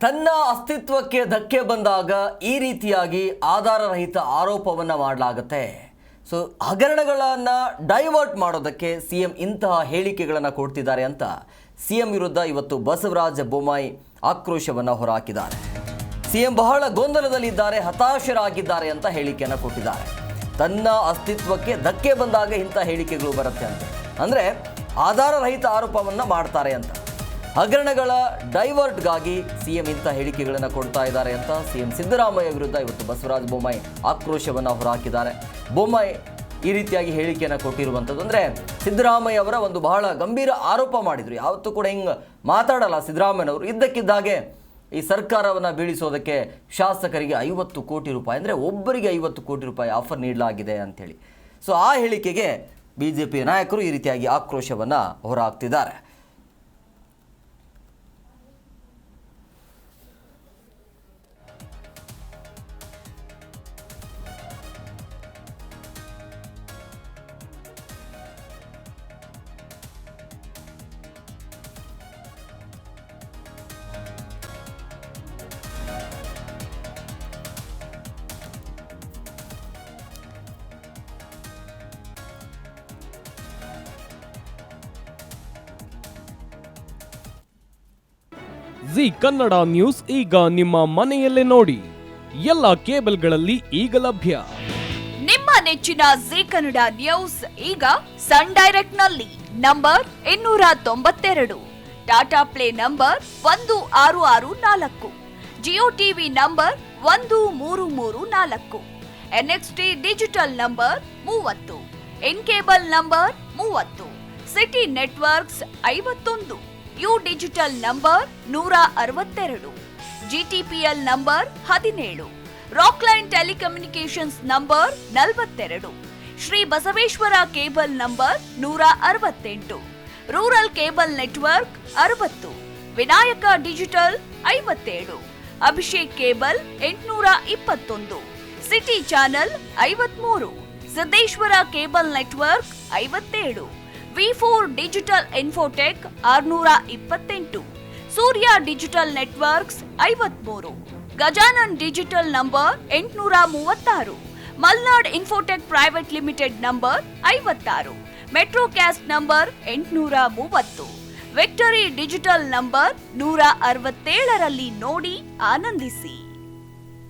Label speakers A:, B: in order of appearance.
A: ತನ್ನ ಅಸ್ತಿತ್ವಕ್ಕೆ ಧಕ್ಕೆ ಬಂದಾಗ ಈ ರೀತಿಯಾಗಿ ಆಧಾರರಹಿತ ಆರೋಪವನ್ನು ಮಾಡಲಾಗುತ್ತೆ. ಸೊ ಹಗರಣಗಳನ್ನು ಡೈವರ್ಟ್ ಮಾಡೋದಕ್ಕೆ ಸಿಎಂ ಇಂತಹ ಹೇಳಿಕೆಗಳನ್ನು ಕೊಡ್ತಿದ್ದಾರೆ ಅಂತ ಸಿಎಂ ವಿರುದ್ಧ ಇವತ್ತು ಬಸವರಾಜ ಬೊಮ್ಮಾಯಿ ಆಕ್ರೋಶವನ್ನು ಹೊರಹಾಕಿದ್ದಾರೆ. ಸಿಎಂ ಬಹಳ ಗೊಂದಲದಲ್ಲಿದ್ದಾರೆ, ಹತಾಶರಾಗಿದ್ದಾರೆ ಅಂತ ಹೇಳಿಕೆಯನ್ನು ಕೊಟ್ಟಿದ್ದಾರೆ. ತನ್ನ ಅಸ್ತಿತ್ವಕ್ಕೆ ಧಕ್ಕೆ ಬಂದಾಗ ಇಂಥ ಹೇಳಿಕೆಗಳು ಬರುತ್ತೆ ಅಂತ, ಅಂದರೆ ಆಧಾರರಹಿತ ಆರೋಪವನ್ನು ಮಾಡ್ತಾರೆ ಅಂತ. ಹಗರಣಗಳ ಡೈವರ್ಟ್ಗಾಗಿ ಸಿಎಂ ಇಂಥ ಹೇಳಿಕೆಗಳನ್ನು ಕೊಡ್ತಾ ಇದ್ದಾರೆ ಅಂತ ಸಿಎಂ ಸಿದ್ದರಾಮಯ್ಯ ವಿರುದ್ಧ ಇವತ್ತು ಬಸವರಾಜ ಬೊಮ್ಮಾಯಿ ಆಕ್ರೋಶವನ್ನು ಹೊರಹಾಕಿದ್ದಾರೆ. ಬೊಮ್ಮಾಯಿ ಈ ರೀತಿಯಾಗಿ ಹೇಳಿಕೆಯನ್ನು ಕೊಟ್ಟಿರುವಂಥದ್ದು ಅಂದರೆ ಸಿದ್ದರಾಮಯ್ಯ ಅವರ ಒಂದು ಬಹಳ ಗಂಭೀರ ಆರೋಪ ಮಾಡಿದರು. ಯಾವತ್ತೂ ಕೂಡ ಹಿಂಗೆ ಮಾತಾಡಲ್ಲ ಸಿದ್ದರಾಮಯ್ಯನವರು. ಇದ್ದಕ್ಕಿದ್ದಾಗೆ ಈ ಸರ್ಕಾರವನ್ನು ಬೀಳಿಸೋದಕ್ಕೆ ಶಾಸಕರಿಗೆ 50 ಕೋಟಿ ರೂಪಾಯಿ, ಅಂದರೆ ಒಬ್ಬರಿಗೆ 50 ಕೋಟಿ ರೂಪಾಯಿ ಆಫರ್ ನೀಡಲಾಗಿದೆ ಅಂಥೇಳಿ. ಸೊ ಆ ಹೇಳಿಕೆಗೆ BJP ನಾಯಕರು ಈ ರೀತಿಯಾಗಿ ಆಕ್ರೋಶವನ್ನು ಹೊರಹಾಕ್ತಿದ್ದಾರೆ.
B: ಜಿ ಕನ್ನಡ ನ್ಯೂಸ್ ಈಗ ನಿಮ್ಮ ಮನೆಯಲ್ಲೇ ನೋಡಿ. ಎಲ್ಲ ಕೇಬಲ್ಗಳಲ್ಲಿ ಈಗ ಲಭ್ಯ.
C: ನಿಮ್ಮ ನೆಚ್ಚಿನ ಜಿ ಕನ್ನಡ ನ್ಯೂಸ್ ಈಗ ಸನ್ ಡೈರೆಕ್ಟ್ ನಲ್ಲಿ number 292, Tata play number 1664, Jio TV number 1334, NXT digital number 30, in cable number 30, city networks 51, U digital number 162, GTPL number 17, Rockline telecommunications number 42, Shri Basaveshwara cable number 168, rural cable network 60, Vinayaka digital 57, Abhishek cable 821, city channel 53, Siddeshwara cable network 57, V4 digital Infotech 628, Surya digital networks 53, Gajanan digital number 836, Malnad Infotech private limited number 56, Metrocast number 830, Victory digital number 167ರಲ್ಲಿ ನೋಡಿ ಆನಂದಿಸಿ.